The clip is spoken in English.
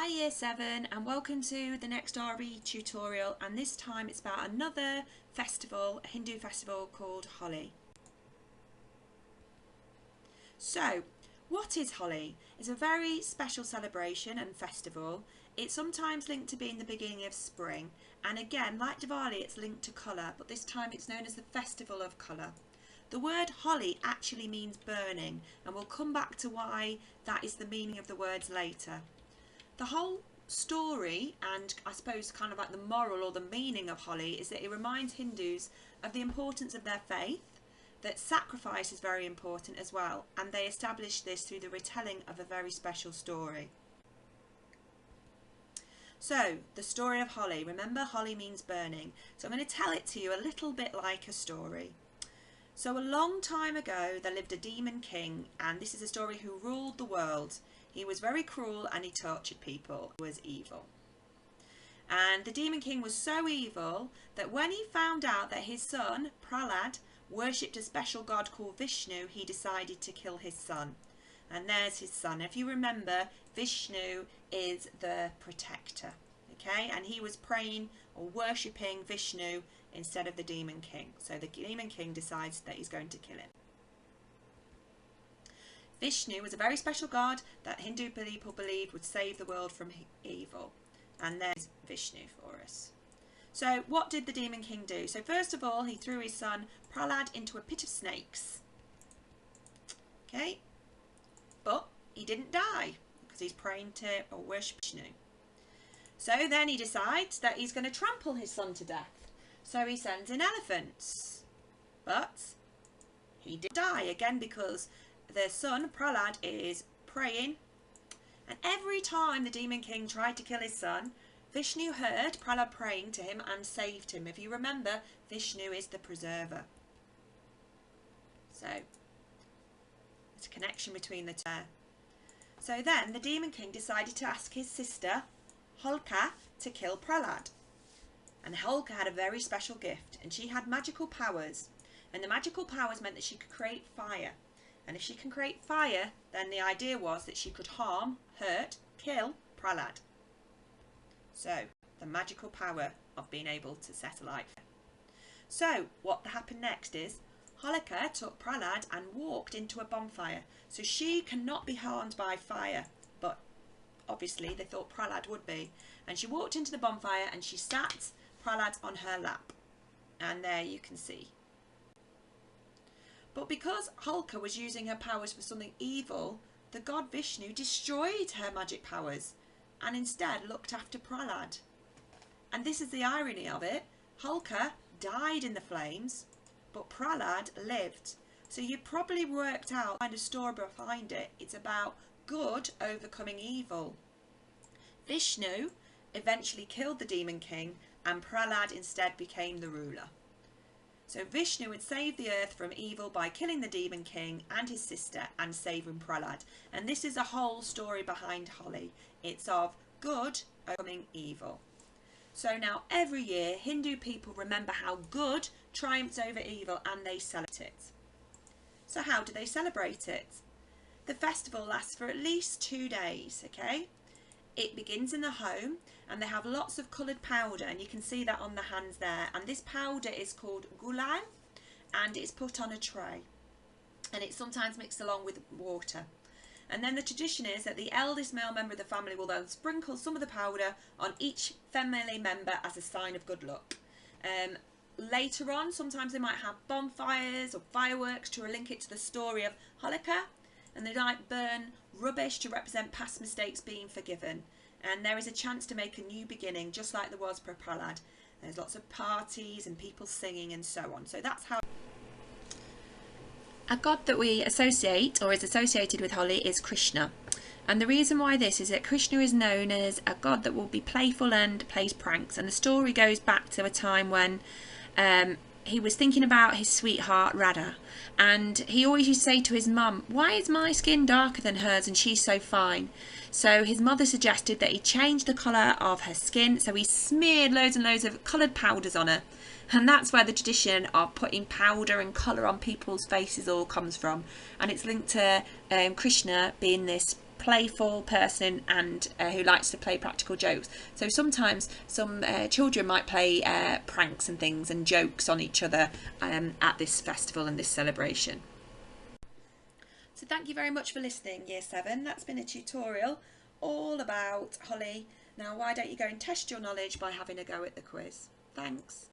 Hi Year 7 and welcome to the next RE tutorial, and this time it's about another festival, a Hindu festival called Holi. So, what is Holi? It's a very special celebration and festival. It's sometimes linked to being the beginning of spring, and again, like Diwali, it's linked to colour, but this time it's known as the Festival of Colour. The word Holi actually means burning, and we'll come back to why that is the meaning of the words later. The whole story, and I suppose kind of like the moral or the meaning of Holi, is that it reminds Hindus of the importance of their faith, that sacrifice is very important as well, and they establish this through the retelling of a very special story. So, the story of Holi. Remember, Holi means burning. So I'm going to tell it to you a little bit like a story. So a long time ago there lived a demon king, and this is a story who ruled the world. He was very cruel and he tortured people. He was evil. And the demon king was so evil that when he found out that his son, Prahlad, worshipped a special god called Vishnu, he decided to kill his son. And there's his son. If you remember, Vishnu is the protector. Okay, and he was praying or worshipping Vishnu instead of the demon king. So the demon king decides that he's going to kill him. Vishnu was a very special god that Hindu people believed would save the world from evil. And there's Vishnu for us. So what did the demon king do? So first of all, he threw his son Prahlad into a pit of snakes. Okay, but he didn't die because he's praying to or worship Vishnu. So then he decides that he's going to trample his son to death. So he sends in elephants. But he did die again because their son Prahlad is praying, and every time the demon king tried to kill his son, Vishnu heard Prahlad praying to him and saved him. If you remember, Vishnu is the preserver. So there's a connection between the two. So then the demon king decided to ask his sister Holka to kill Prahlad. And Holka had a very special gift, and she had magical powers, and the magical powers meant that she could create fire. And if she can create fire, then the idea was that she could harm, hurt, kill Prahlad. So, the magical power of being able to set alight. So, what happened next is, Holika took Prahlad and walked into a bonfire. So she cannot be harmed by fire, but obviously they thought Prahlad would be. And she walked into the bonfire and she sat Prahlad on her lap. And there you can see. But because Holka was using her powers for something evil, the god Vishnu destroyed her magic powers and instead looked after Prahlad. And this is the irony of it. Holka died in the flames, but Prahlad lived. So you probably worked out the kind of story behind it. It's about good overcoming evil. Vishnu eventually killed the demon king, and Prahlad instead became the ruler. So Vishnu would save the earth from evil by killing the demon king and his sister and saving Prahlad. And this is a whole story behind Holi. It's of good overcoming evil. So now every year Hindu people remember how good triumphs over evil and they celebrate it. So how do they celebrate it? The festival lasts for at least 2 days, okay? It begins in the home, and they have lots of coloured powder, and you can see that on the hands there. And this powder is called gulal, and it's put on a tray, and it's sometimes mixed along with water. And then the tradition is that the eldest male member of the family will then sprinkle some of the powder on each family member as a sign of good luck. Later on, sometimes they might have bonfires or fireworks to link it to the story of Holika, and they might burn rubbish to represent past mistakes being forgiven. And there is a chance to make a new beginning, just like there was for Prahlad. There's lots of parties and people singing and so on. So that's how. A god that we associate or is associated with Holi is Krishna. And the reason why this is that Krishna is known as a god that will be playful and plays pranks. And the story goes back to a time when he was thinking about his sweetheart Radha, and he always used to say to his mum, "Why is my skin darker than hers and she's so fine?" So his mother suggested that he change the colour of her skin, so he smeared loads and loads of coloured powders on her, and that's where the tradition of putting powder and colour on people's faces all comes from. And it's linked to Krishna being this playful person and who likes to play practical jokes. So sometimes some children might play pranks and things and jokes on each other at this festival and this celebration. So thank you very much for listening, Year 7. That's been a tutorial all about Holi. Now why don't you go and test your knowledge by having a go at the quiz. Thanks.